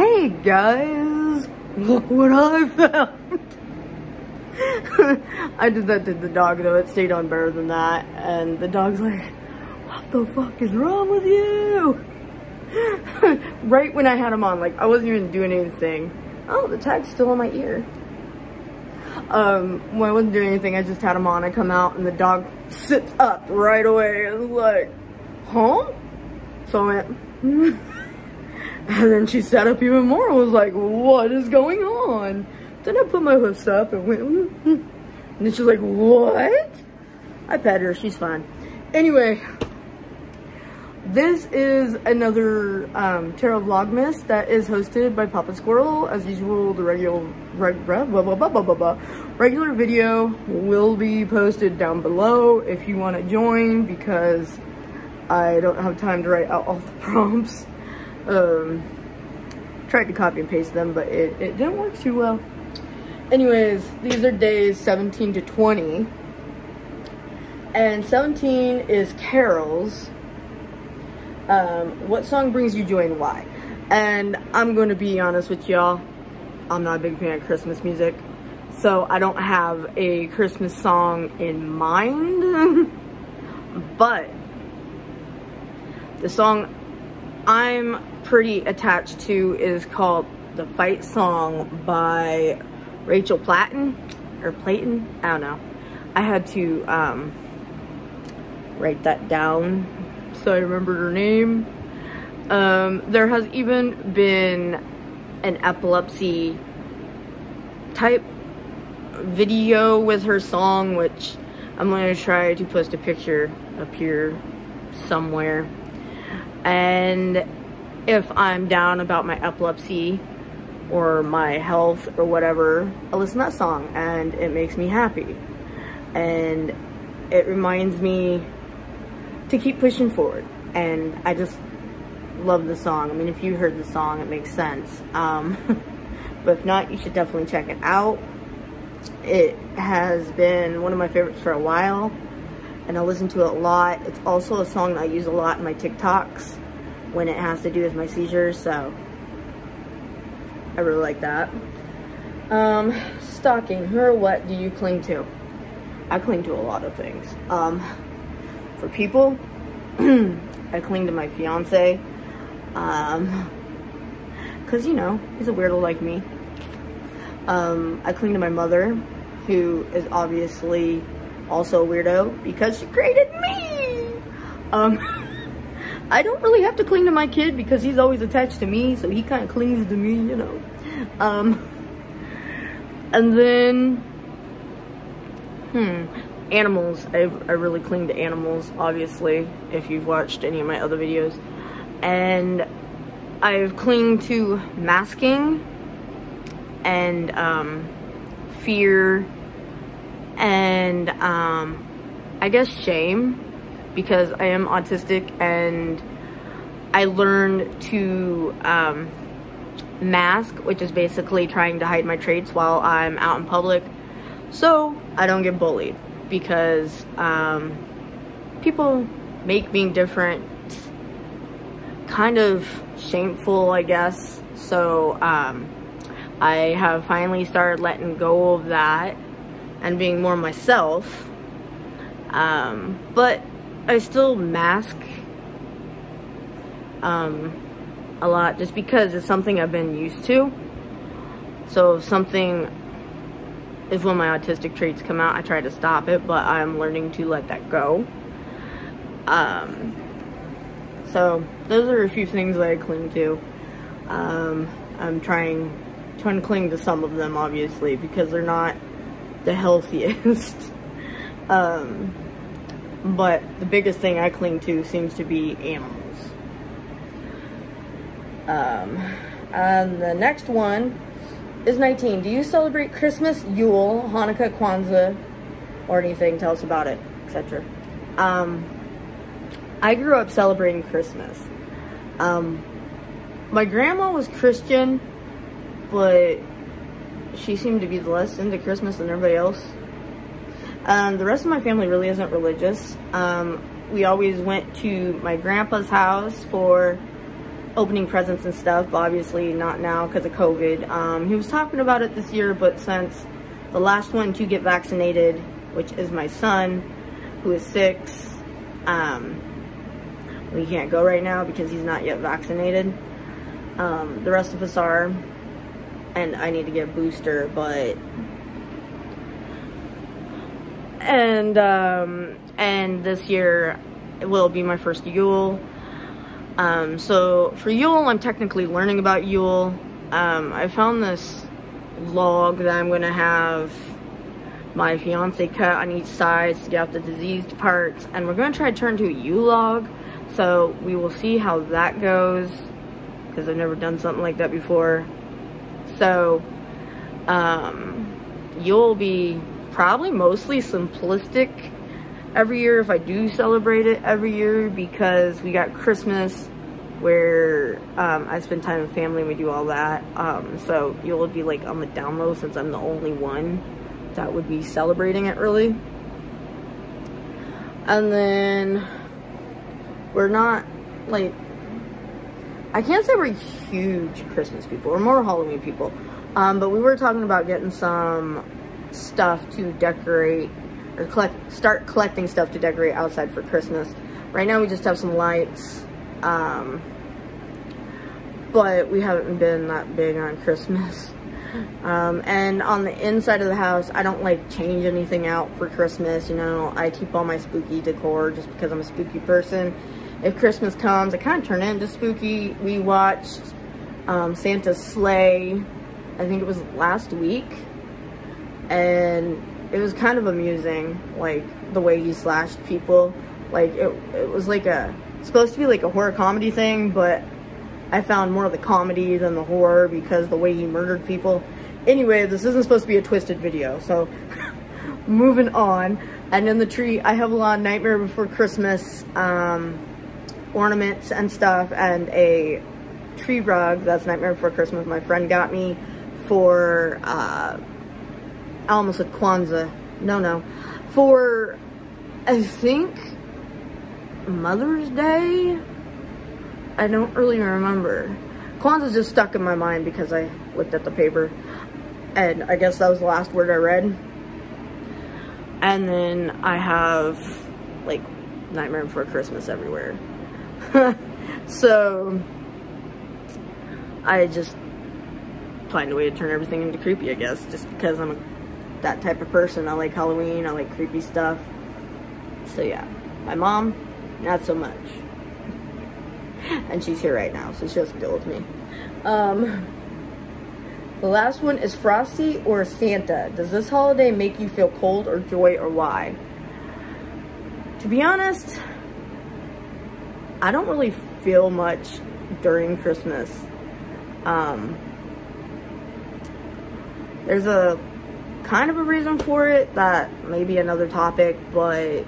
Hey guys, look what I found. I did that to the dog though, it stayed on better than that, and the dog's like, what the fuck is wrong with you? Right when I had him on, like I wasn't even doing anything. Oh, the tag's still on my ear. When I wasn't doing anything, I just had him on. I come out and the dog sits up right away and was like, huh? So I went, and then she sat up even more and was like, what is going on? Then I put my hoofs up and went, and then she's like, what? I pet her, she's fine. Anyway, this is another tarot vlogmas that is hosted by Papa Squirrel. As usual, the regular video will be posted down below if you want to join, because I don't have time to write out all the prompts. Tried to copy and paste them, but it didn't work too well. Anyways, these are days 17 to 20. And 17 is carols. What song brings you joy and why? And I'm going to be honest with y'all, I'm not a big fan of Christmas music, so I don't have a Christmas song in mind. But the song I'm pretty attached to is called The Fight Song by Rachel Platten, or Platen, I don't know. I had to write that down so I remembered her name. There has even been an epilepsy type video with her song, which I'm going to try to post a picture up here somewhere. And if I'm down about my epilepsy or my health or whatever, I listen to that song and it makes me happy. And it reminds me to keep pushing forward. And I just love the song. I mean, if you heard the song, it makes sense. But if not, you should definitely check it out. It has been one of my favorites for a while, and I listen to it a lot. It's also a song that I use a lot in my TikToks when it has to do with my seizures, so I really like that. Stalking her, what do you cling to? I cling to a lot of things. For people, I cling to my fiance, cause you know, he's a weirdo like me. I cling to my mother, who is obviously also a weirdo because she created me. I don't really have to cling to my kid because he's always attached to me, so he kind of clings to me, you know. And then, animals. I really cling to animals, obviously, if you've watched any of my other videos. And I've clinged to masking and fear and I guess shame, because I am autistic and I learned to mask, which is basically trying to hide my traits while I'm out in public so I don't get bullied, because people make being different kind of shameful, I guess. So I have finally started letting go of that and being more myself, but I still mask a lot just because it's something I've been used to. So if something is when my autistic traits come out, I try to stop it, but I'm learning to let that go. So those are a few things that I cling to. I'm trying to cling to some of them, obviously, because they're not the healthiest. But the biggest thing I cling to seems to be animals. And the next one is 19. Do you celebrate Christmas, Yule, Hanukkah, Kwanzaa, or anything? Tell us about it, etc. I grew up celebrating Christmas. My grandma was Christian, but she seemed to be less into Christmas than everybody else. The rest of my family really isn't religious. We always went to my grandpa's house for opening presents and stuff, but obviously not now because of COVID. He was talking about it this year, but since the last one to get vaccinated, which is my son, who is 6, we can't go right now because he's not yet vaccinated. The rest of us are, and I need to get a booster, but and this year it will be my first Yule. So for Yule, I'm technically learning about Yule. I found this log that I'm gonna have my fiance cut on each side to get out the diseased parts, and we're gonna try to turn it into a Yule log. So we will see how that goes, because I've never done something like that before. So Yule will be probably mostly simplistic every year if I do celebrate it every year, because we got Christmas where I spend time with family and we do all that. So Yule would be like on the down low since I'm the only one that would be celebrating it really. And then we're not like, I can't say we're huge Christmas people, we're more Halloween people. But we were talking about getting some stuff to decorate, or start collecting stuff to decorate outside for Christmas. Right now we just have some lights, but we haven't been that big on Christmas. And on the inside of the house, I don't like change anything out for Christmas, you know. I keep all my spooky decor just because I'm a spooky person. If Christmas comes, I kind of turn it into spooky. We watched Santa's Sleigh, I think it was last week, and it was kind of amusing, like the way he slashed people. Like it was like supposed to be like a horror comedy thing, but I found more of the comedy than the horror because the way he murdered people. Anyway, this isn't supposed to be a twisted video, so moving on. And in the tree, I have a lot of Nightmare Before Christmas ornaments and stuff, and a tree rug that's Nightmare Before Christmas my friend got me for I almost said Kwanzaa. No. For, I think, Mother's Day? I don't really remember. Kwanzaa's just stuck in my mind because I looked at the paper. And I guess that was the last word I read. And then I have, like, Nightmare Before Christmas everywhere. So, I just find a way to turn everything into creepy, I guess. Just because I'm that type of person. I like Halloween, I like creepy stuff. So yeah, my mom, not so much. And she's here right now, so she has to deal with me. The last one is Frosty or Santa. Does this holiday make you feel cold or joy, or why? To be honest, I don't really feel much during Christmas. There's a kind of a reason for it that may be another topic, but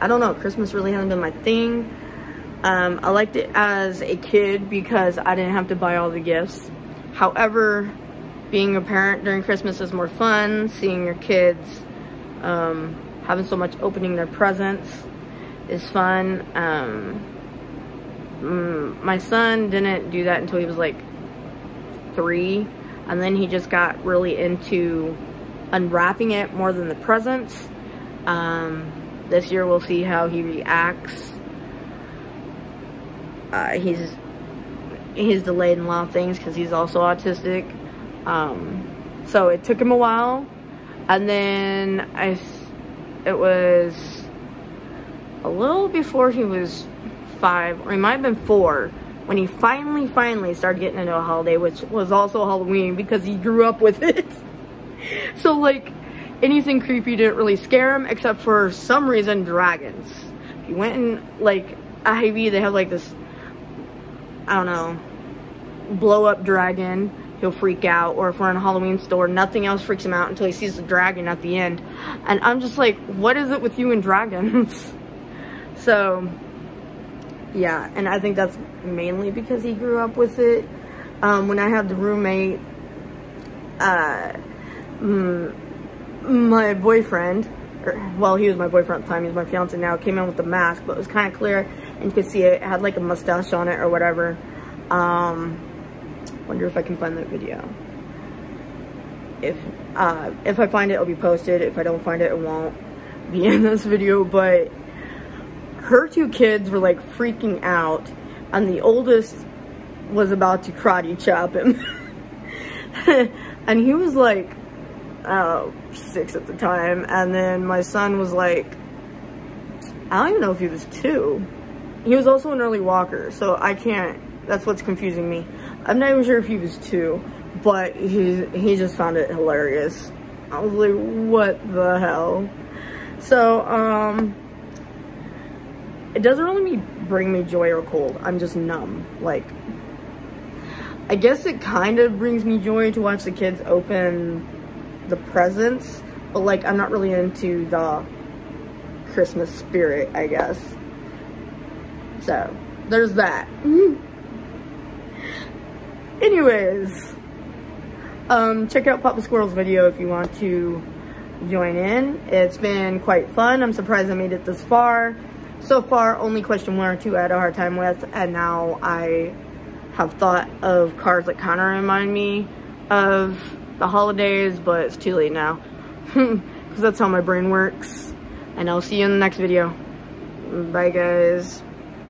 I don't know. Christmas really hasn't been my thing. I liked it as a kid because I didn't have to buy all the gifts. However, being a parent during Christmas is more fun. Seeing your kids having so much opening their presents is fun. My son didn't do that until he was like 3, and then he just got really into unwrapping it more than the presents. This year we'll see how he reacts. He's delayed in a lot of things because he's also autistic. So it took him a while, and then it was a little before he was 5, or he might have been 4, when he finally started getting into a holiday, which was also Halloween because he grew up with it. So like anything creepy didn't really scare him, except for some reason dragons. If you went in like a Hy-Vee, they have like this, I don't know, blow up dragon, he'll freak out. Or if we're in a Halloween store, nothing else freaks him out until he sees the dragon at the end. And I'm just like, what is it with you and dragons? So yeah, and I think that's mainly because he grew up with it. When I had the roommate, my boyfriend, well, he was my boyfriend at the time, he's my fiance now, came in with the mask, but it was kind of clear, and you could see it had like a mustache on it or whatever. Wonder if I can find that video. If I find it, it'll be posted. If I don't find it, it won't be in this video. But her 2 kids were like freaking out, and the oldest was about to karate chop him. And he was like 6 at the time, and then my son was like, I don't even know if he was 2. He was also an early walker, so I can't, that's what's confusing me. I'm not even sure if he was 2, but he just found it hilarious. I was like, what the hell? So, it doesn't really bring me joy or cold. I'm just numb. Like, I guess it kind of brings me joy to watch the kids open the presents, but like, I'm not really into the Christmas spirit, I guess. So, there's that. Anyways, check out Papa Squirrel's video if you want to join in. It's been quite fun. I'm surprised I made it this far. So far, only question 1 or 2 I had a hard time with, and now I have thought of cards that kind of remind me of the holidays, but it's too late now. Because that's how my brain works. And I'll see you in the next video. Bye, guys.